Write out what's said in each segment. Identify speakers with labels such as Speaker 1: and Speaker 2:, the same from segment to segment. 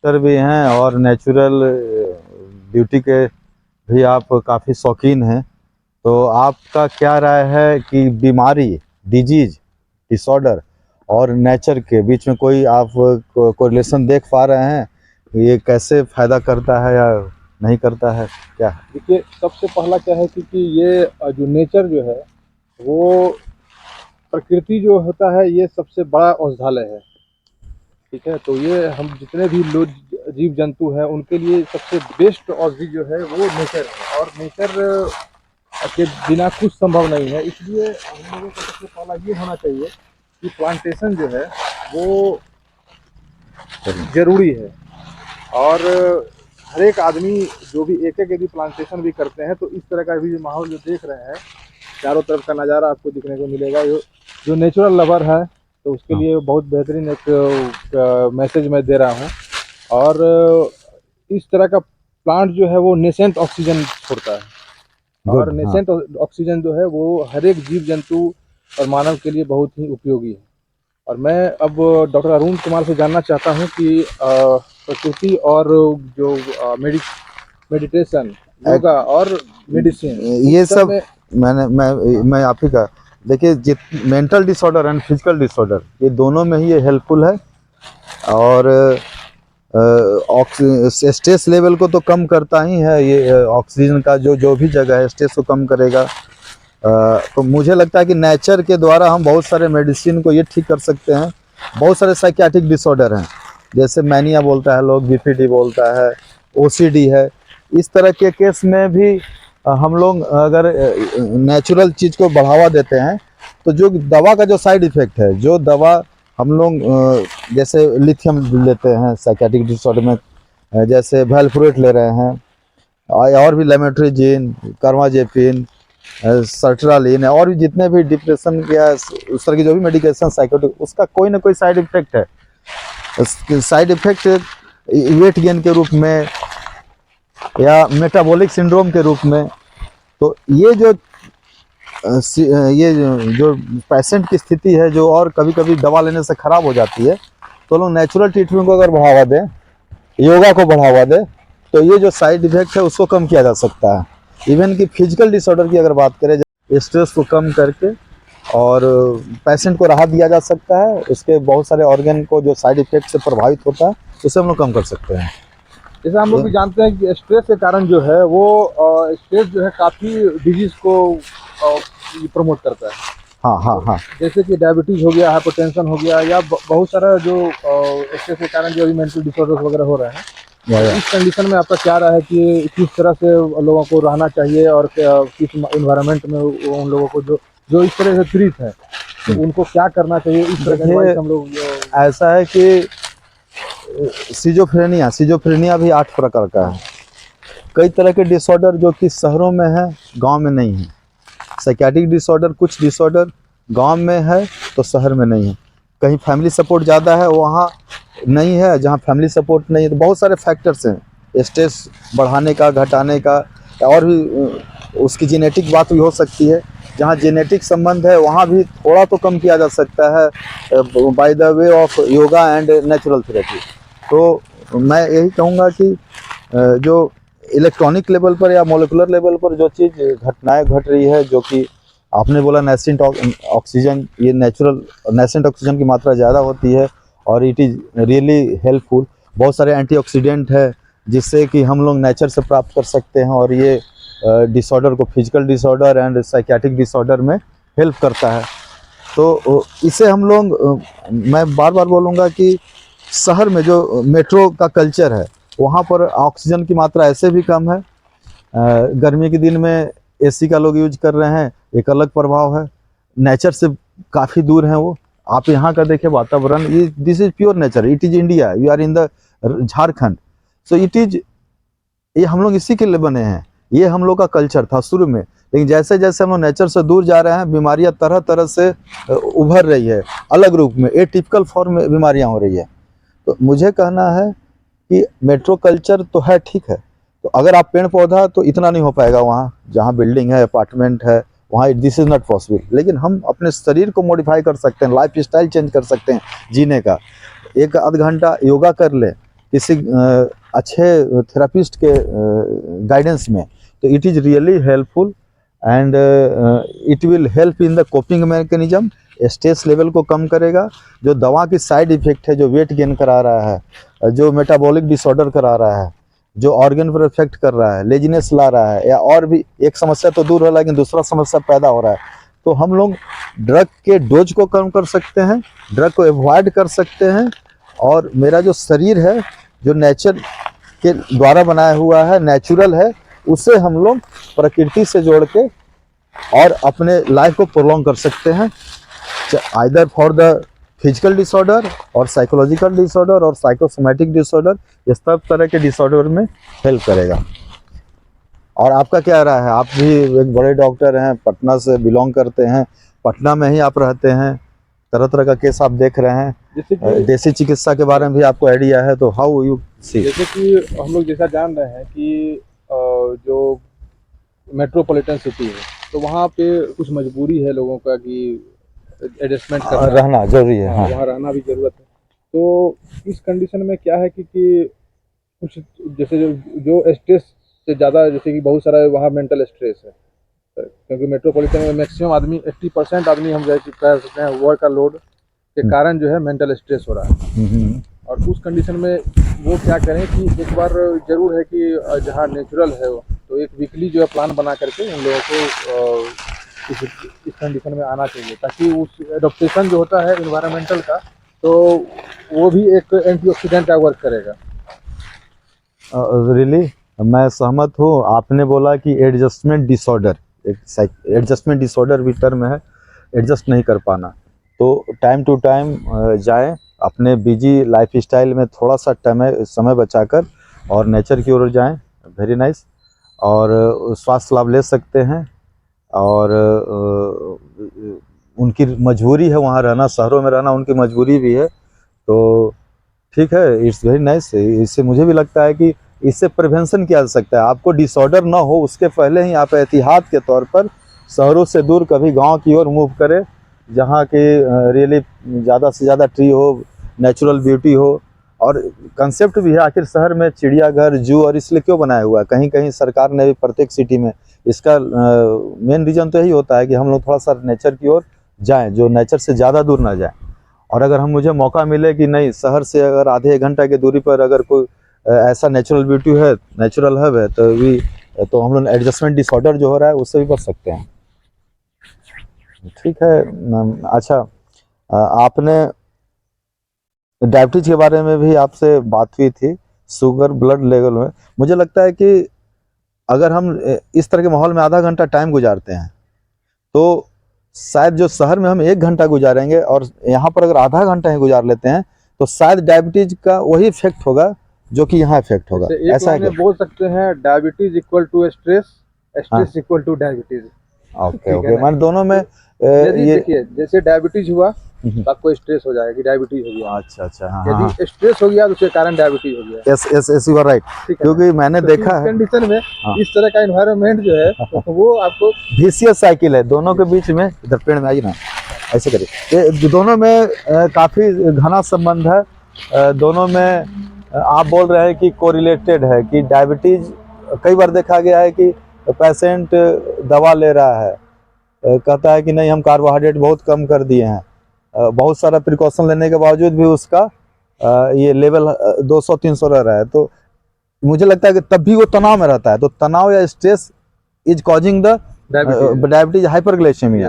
Speaker 1: Doctor भी हैं और नेचुरल ब्यूटी के भी आप काफ़ी शौकीन हैं। तो आपका क्या राय है कि बीमारी, डिजीज, डिसऑर्डर और नेचर के बीच में कोई आप कोरिलेशन देख पा रहे हैं? ये कैसे फ़ायदा करता है या नहीं करता है, क्या है?
Speaker 2: देखिए, सबसे पहला क्या है कि ये जो नेचर जो है, वो प्रकृति जो होता है, ये सबसे बड़ा औषधालय है। ठीक है, तो ये हम जितने भी लोग जीव जंतु हैं उनके लिए सबसे बेस्ट औषधि जो है वो नेचर है, और नेचर के बिना कुछ संभव नहीं है। इसलिए हम लोगों को सबसे पहला ये होना चाहिए कि प्लांटेशन जो है वो जरूरी है। और हर एक आदमी जो भी एक एक यदि प्लांटेशन भी करते हैं तो इस तरह का भी जो माहौल जो देख रहे हैं, चारों तरफ का नज़ारा आपको दिखने को मिलेगा। जो नेचुरल लवर है तो उसके लिए बहुत बेहतरीन एक मैसेज मैं दे रहा हूँ। और इस तरह का प्लांट जो है वो नेसेंट ऑक्सीजन छोड़ता है, और
Speaker 1: गुड, हाँ।
Speaker 2: नेसेंट ऑक्सीजन जो है वो हर एक जीव जंतु और मानव के लिए बहुत ही उपयोगी है। और मैं अब डॉक्टर अरुण कुमार से जानना चाहता हूँ कि प्रकृति और जो मेडिटेशन, योगा और मेडिसिन,
Speaker 1: ये
Speaker 2: इस सब
Speaker 1: सब
Speaker 2: में।
Speaker 1: मैं आप ही का देखिए, जित mental disorder and physical disorder, ये दोनों में ही ये हेल्पफुल है। और स्ट्रेस लेवल को तो कम करता ही है ये। ऑक्सीजन का जो जो भी जगह है, स्ट्रेस को कम करेगा। तो मुझे लगता है कि नेचर के द्वारा हम बहुत सारे मेडिसिन को ये ठीक कर सकते हैं। बहुत सारे साइकियाट्रिक डिसऑर्डर हैं, जैसे मैनिया बोलता है लोग, बीपीडी बोलता है, ओसीडी है। इस तरह के केस में भी हम लोग अगर नेचुरल चीज़ को बढ़ावा देते हैं तो जो दवा का जो साइड इफ़ेक्ट है, जो दवा हम लोग जैसे लिथियम लेते हैं साइकियाट्रिक डिसऑर्डर में, जैसे वैल्प्रोएट ले रहे हैं, और भी लेमेट्रिजिन, कार्बाजेपिन, सर्ट्रालिन, और भी जितने भी डिप्रेशन या उस तरह की जो भी मेडिकेशन साइकोटिक, उसका कोई ना कोई साइड इफेक्ट है। साइड इफेक्ट वेट गेन के रूप में या मेटाबॉलिक सिंड्रोम के रूप में। तो ये जो पेशेंट की स्थिति है, जो और कभी कभी दवा लेने से ख़राब हो जाती है, तो लोग नेचुरल ट्रीटमेंट को अगर बढ़ावा दें, योगा को बढ़ावा दें, तो ये जो साइड इफेक्ट है उसको कम किया जा सकता है। इवन कि फिजिकल डिसऑर्डर की अगर बात करें, स्ट्रेस को कम करके और पेशेंट को राहत दिया जा सकता है। उसके बहुत सारे ऑर्गन को जो साइड इफेक्ट से प्रभावित होता है उसे हम लोग कम कर सकते हैं।
Speaker 2: जैसे हम लोग भी जानते हैं कि स्ट्रेस के कारण जो है वो स्ट्रेस जो है काफ़ी डिजीज को प्रमोट करता है।
Speaker 1: हाँ हाँ हाँ।
Speaker 2: जैसे कि डायबिटीज़ हो गया, हाइपरटेंशन हो गया, या बहुत सारा जो स्ट्रेस के कारण जो अभी मेंटल डिसऑर्डर्स वगैरह हो रहे हैं। तो इस कंडीशन में आपका क्या राय है कि किस तरह से लोगों को रहना चाहिए, और किस इन्वायरमेंट में उन लोगों को जो जो इस तरह से पीड़ित है तो उनको क्या करना चाहिए? इस तरह का एडवाइस हम लोग।
Speaker 1: ऐसा है कि सिजोफ्रेनिया भी 8 प्रकार का है। कई तरह के डिसऑर्डर जो कि शहरों में है, गांव में नहीं है। साइकियाट्रिक डिसऑर्डर, कुछ डिसऑर्डर गांव में है तो शहर में नहीं है। कहीं फैमिली सपोर्ट ज़्यादा है, वहाँ नहीं है। जहाँ फैमिली सपोर्ट नहीं है, तो बहुत सारे फैक्टर्स हैं, स्ट्रेस बढ़ाने का, घटाने का, और भी उसकी जेनेटिक बात भी हो सकती है। जहाँ जेनेटिक संबंध है वहाँ भी थोड़ा तो कम किया जा सकता है by the way of yoga and natural therapy. तो मैं यही कहूँगा कि जो इलेक्ट्रॉनिक लेवल पर या मोलिकुलर लेवल पर जो चीज़ घटनाएं घट रही है, जो कि आपने बोला नेसेंट ऑक्सीजन, ये नेसेंट ऑक्सीजन की मात्रा ज़्यादा होती है और इट इज़ रियली हेल्पफुल। बहुत सारे एंटीऑक्सीडेंट है जिससे कि हम लोग नेचर से प्राप्त कर सकते हैं, और ये डिसऑर्डर को, physical disorder and psychiatric disorder में हेल्प करता है। तो इसे हम लोग, मैं बार बार बोलूँगा कि शहर में जो मेट्रो का कल्चर है वहाँ पर ऑक्सीजन की मात्रा ऐसे भी कम है। गर्मी के दिन में एसी का लोग यूज कर रहे हैं, एक अलग प्रभाव है। नेचर से काफ़ी दूर हैं वो। आप यहाँ का देखें वातावरण, ये this is pure nature, it is India, you are in the Jharkhand. So it is, ये हम लोग इसी के लिए बने हैं, ये हम लोग का कल्चर था शुरू में। लेकिन जैसे जैसे हम लोग नेचर से दूर जा रहे हैं, बीमारियां तरह तरह से उभर रही है, अलग रूप में, एटिपिकल फॉर्म में बीमारियां हो रही है। तो मुझे कहना है कि मेट्रो कल्चर तो है, ठीक है, तो अगर आप पेड़ पौधा, तो इतना नहीं हो पाएगा वहाँ जहाँ बिल्डिंग है, अपार्टमेंट है, वहाँ दिस इज़ नॉट पॉसिबल। लेकिन हम अपने शरीर को मॉडिफाई कर सकते हैं, लाइफ स्टाइल चेंज कर सकते हैं जीने का। 1 आध घंटा योगा कर लें, किसी अच्छे थेरापिस्ट के गाइडेंस में, तो it is really helpful and it will help in the coping mechanism. Stress level को कम करेगा। जो दवा की साइड इफेक्ट है, जो वेट गेन करा रहा है, जो मेटाबॉलिक डिसऑर्डर करा रहा है, जो ऑर्गन पर इफेक्ट कर रहा है, लेजीनेस ला रहा है, या और भी एक समस्या तो दूर हो रहा है लेकिन दूसरा समस्या पैदा हो रहा है, तो हम लोग ड्रग के डोज को कम कर सकते हैं, ड्रग को अवॉइड कर सकते हैं। और मेरा जो शरीर है, जो नेचर के द्वारा बनाया हुआ है, नेचुरल है, उसे हम लोग प्रकृति से जोड़ के और अपने लाइफ को प्रोलॉन्ग कर सकते हैं, either for the physical disorder और साइकोलॉजिकल डिसऑर्डर और साइकोसोमैटिक डिसऑर्डर। ये सब तरह के डिसऑर्डर में हेल्प करेगा। और आपका क्या राय है? आप भी एक बड़े डॉक्टर हैं, पटना से बिलोंग करते हैं, पटना में ही आप रहते हैं, तरह तरह का केस आप देख रहे हैं,
Speaker 2: जैसे कि
Speaker 1: देसी चिकित्सा के बारे में भी आपको आइडिया है, तो हाउ यू सी?
Speaker 2: जैसे कि हम लोग जैसा जान रहे हैं कि जो मेट्रोपॉलिटन सिटी है, तो वहाँ पे कुछ मजबूरी है लोगों का कि एडजस्टमेंट करना,
Speaker 1: रहना जरूरी है। हाँ,
Speaker 2: वहाँ रहना भी जरूरत है। तो इस कंडीशन में क्या है कि कुछ जैसे जो स्ट्रेस से ज़्यादा, जैसे कि बहुत सारा वहाँ मेंटल स्ट्रेस है, क्योंकि मेट्रोपॉलिटन में मैक्सिमम आदमी 80% आदमी हम कह सकते हैं वर्क का लोड के कारण जो है मेंटल स्ट्रेस हो रहा है। और उस कंडीशन में वो क्या करें कि एक बार जरूर है कि जहाँ नेचुरल है तो एक वीकली जो है प्लान बना करके उन लोगों को इस कंडीशन में आना चाहिए, ताकि उस एडॉप्टेशन जो होता है इन्वायरमेंटल का, तो वो भी एक एंटीऑक्सीडेंट का वर्क करेगा।
Speaker 1: रियली मैं सहमत हूँ। आपने बोला कि एडजस्टमेंट डिसऑर्डर, एक एडजस्टमेंट डिसऑर्डर भी टर्म है, एडजस्ट नहीं कर पाना, तो टाइम टू टाइम जाएं, अपने बिजी लाइफ स्टाइल में थोड़ा सा समय बचाकर और नेचर की ओर जाएं। Very nice. और स्वास्थ्य लाभ ले सकते हैं। और उनकी मजबूरी है वहाँ रहना, शहरों में रहना उनकी मजबूरी भी है, तो ठीक है, इट्स वेरी नाइस। इससे मुझे भी लगता है कि इससे प्रिवेंशन किया जा सकता है। आपको डिसऑर्डर ना हो उसके पहले ही आप एहतियात के तौर पर शहरों से दूर कभी गांव की ओर मूव करें, जहाँ की रियली ज़्यादा से ज़्यादा ट्री हो, नेचुरल ब्यूटी हो। और कंसेप्ट भी है, आखिर शहर में चिड़ियाघर, जू और इसलिए क्यों बनाया हुआ है? कहीं कहीं सरकार ने भी प्रत्येक सिटी में, इसका मेन रीज़न तो यही होता है कि हम लोग थोड़ा सा नेचर की ओर जाएं, जो नेचर से ज़्यादा दूर ना जाएं। और अगर हम मुझे मौका मिले कि नहीं, शहर से अगर आधे एक घंटा की दूरी पर अगर कोई ऐसा नेचुरल ब्यूटी है, नेचुरल हब है, तो हम लोग एडजस्टमेंट डिसऑर्डर जो हो रहा है उससे भी बच सकते हैं। ठीक है। अच्छा, आपने डायबिटीज के बारे में भी आपसे बात हुई थी, शुगर ब्लड लेवल में। मुझे लगता है कि अगर हम इस तरह के माहौल में आधा घंटा टाइम गुजारते हैं, तो शायद जो शहर में हम 1 घंटा गुजारेंगे और यहाँ पर अगर आधा घंटा ही गुजार लेते हैं, तो शायद डायबिटीज का वही इफेक्ट होगा जो कि यहाँ इफेक्ट होगा। ऐसा है क्या?
Speaker 2: बोल सकते हैं diabetes equal to stress, stress equal to diabetes.
Speaker 1: Okay okay, मान दोनों में
Speaker 2: यदि
Speaker 1: ये
Speaker 2: देखिए, जैसे डायबिटीज हुआ तो आपको स्ट्रेस हो जाएगा कि डायबिटीज हो गया।
Speaker 1: अच्छा अच्छा, हाँ हाँ,
Speaker 2: यदि स्ट्रेस हो गया तो उसके कारण डायबिटीज हो गया।
Speaker 1: Yes yes yes, you are right.
Speaker 2: ठीक है,
Speaker 1: क्योंकि मैंने देखा है
Speaker 2: कंडीशन में
Speaker 1: हाँ।
Speaker 2: इस तरह का एनवायरनमेंट जो है तो वो आपको
Speaker 1: विशियस साइकिल है दोनों के बीच में। इधर पेड़ में आइए ना, ऐसे करिए। ये दोनों में काफ़ी घना संबंध है। दोनों में आप बोल रहे हैं कि कोरिलेटेड है, कि डायबिटीज कई बार देखा गया है कि पेशेंट दवा ले रहा है, कहता है कि नहीं हम कार्बोहाइड्रेट बहुत कम कर दिए हैं, बहुत सारा प्रिकॉशन लेने के बावजूद भी उसका ये लेवल 200-300 रह रहा है, तो मुझे लगता है कि तब भी वो तनाव में रहता है। तो तनाव या stress is causing the diabetes hyperglycaemia,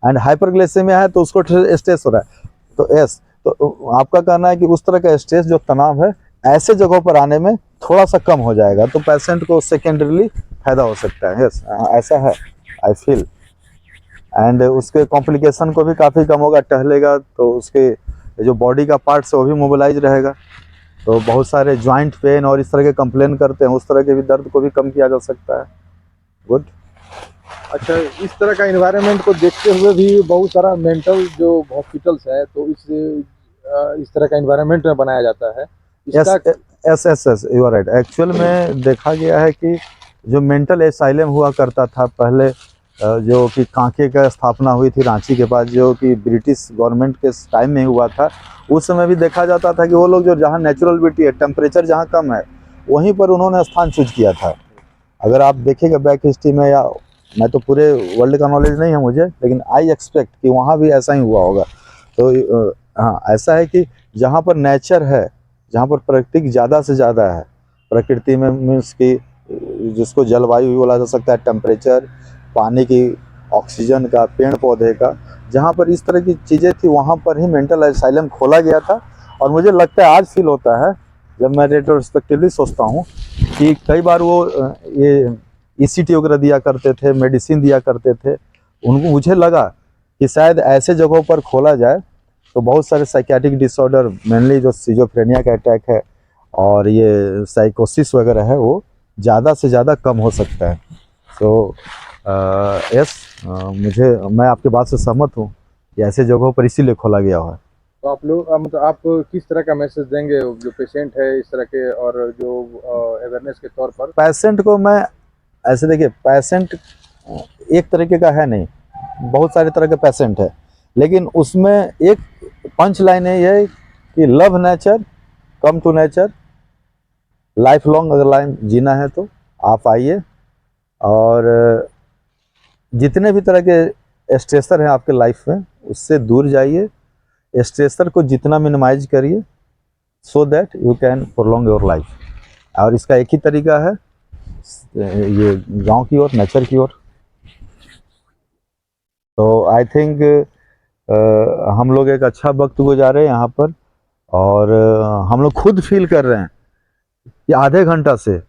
Speaker 1: and hyperglycaemia है तो उसको स्ट्रेस हो रहा है। तो यस, तो आपका कहना है कि उस तरह का स्ट्रेस जो तनाव है ऐसे जगहों पर आने में थोड़ा सा कम हो जाएगा, तो पेशेंट को सेकेंडरीली फायदा हो सकता है। यस, ऐसा है, आई फील। एंड उसके कॉम्प्लिकेशन को भी काफ़ी कम होगा, टहलेगा तो उसके जो बॉडी का पार्ट्स है वो भी मोबिलाइज रहेगा, तो बहुत सारे जॉइंट पेन और इस तरह के कंप्लेन करते हैं, उस तरह के भी दर्द को भी कम किया जा सकता है। गुड।
Speaker 2: अच्छा, इस तरह का एनवायरनमेंट को देखते हुए भी बहुत सारा मेंटल जो हॉस्पिटल्स है तो इस तरह का एनवायरनमेंट में बनाया जाता है।
Speaker 1: Yes yes yes yes, you are right. Actual में देखा गया है कि जो मेंटल एसाइलम हुआ करता था पहले, जो कि कांके का स्थापना हुई थी रांची के पास, जो कि ब्रिटिश गवर्नमेंट के टाइम में हुआ था। उस समय भी देखा जाता था कि वो लोग जो जहाँ नेचुरल ब्यूटी है, टेम्परेचर जहाँ कम है, वहीं पर उन्होंने स्थान चूज किया था। अगर आप देखेंगे बैक हिस्ट्री में, या मैं तो पूरे वर्ल्ड का नॉलेज नहीं है मुझे, लेकिन आई एक्सपेक्ट कि वहाँ भी ऐसा ही हुआ होगा। तो हाँ, ऐसा है कि जहाँ पर नेचर है, जहाँ पर प्रकृति ज़्यादा से ज़्यादा है, प्रकृति में मीन्स कि जिसको जलवायु भी बोला जा सकता है, टेम्परेचर, पानी की, ऑक्सीजन का, पेड़ पौधे का, जहाँ पर इस तरह की चीज़ें थी, वहाँ पर ही मेंटल असाइलम खोला गया था। और मुझे लगता है, आज फील होता है जब मैं रेट्रोस्पेक्टिवली सोचता हूँ कि कई बार वो ये ECT वगैरह दिया करते थे, मेडिसिन दिया करते थे, उनको मुझे लगा कि शायद ऐसे जगहों पर खोला जाए तो बहुत सारे साइकियाट्रिक डिसऑर्डर, मेनली जो सिजोफ्रेनिया का अटैक है और ये साइकोसिस वगैरह है, वो ज़्यादा से ज़्यादा कम हो सकता है। तो यस, मैं आपके बात से सहमत हूँ कि ऐसे जगहों पर इसीलिए खोला गया है।
Speaker 2: तो आप लोग मतलब आप किस तरह का मैसेज देंगे जो पेशेंट है इस तरह के, और जो अवेयरनेस के तौर पर?
Speaker 1: पेशेंट को मैं ऐसे, देखिए, पेशेंट एक तरीके का है नहीं, बहुत सारे तरह के पेशेंट है, लेकिन उसमें एक पंच लाइन है ये कि love nature, come to nature, lifelong अगर लाइन जीना है तो आप आइए, और जितने भी तरह के स्ट्रेसर हैं आपके लाइफ में, उससे दूर जाइए, स्ट्रेसर को जितना मिनिमाइज करिए, so that you can prolong your life. और इसका एक ही तरीका है, ये गांव की ओर, नेचर की ओर। तो आई थिंक हम लोग एक अच्छा वक्त गुजारे यहाँ पर, और हम लोग खुद फील कर रहे हैं कि आधे घंटा से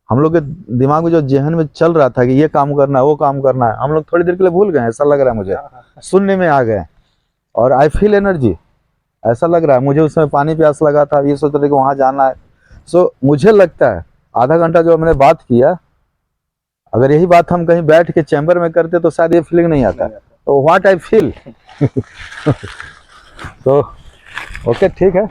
Speaker 1: हम लोग के दिमाग में जो जहन में चल रहा था कि ये काम करना है, वो काम करना है, हम लोग थोड़ी देर के लिए भूल गए, ऐसा लग रहा है मुझे, शून्य में आ गए। और आई फील एनर्जी, ऐसा लग रहा है मुझे। उसमें पानी प्यास लगा था, ये सोच रहे कि वहाँ जाना है। सो मुझे लगता है आधा घंटा जो हमने बात किया, अगर यही बात हम कहीं बैठ के चैम्बर में करते तो शायद ये फीलिंग नहीं आता। तो व्हाट आई फील तो ओके, ठीक है।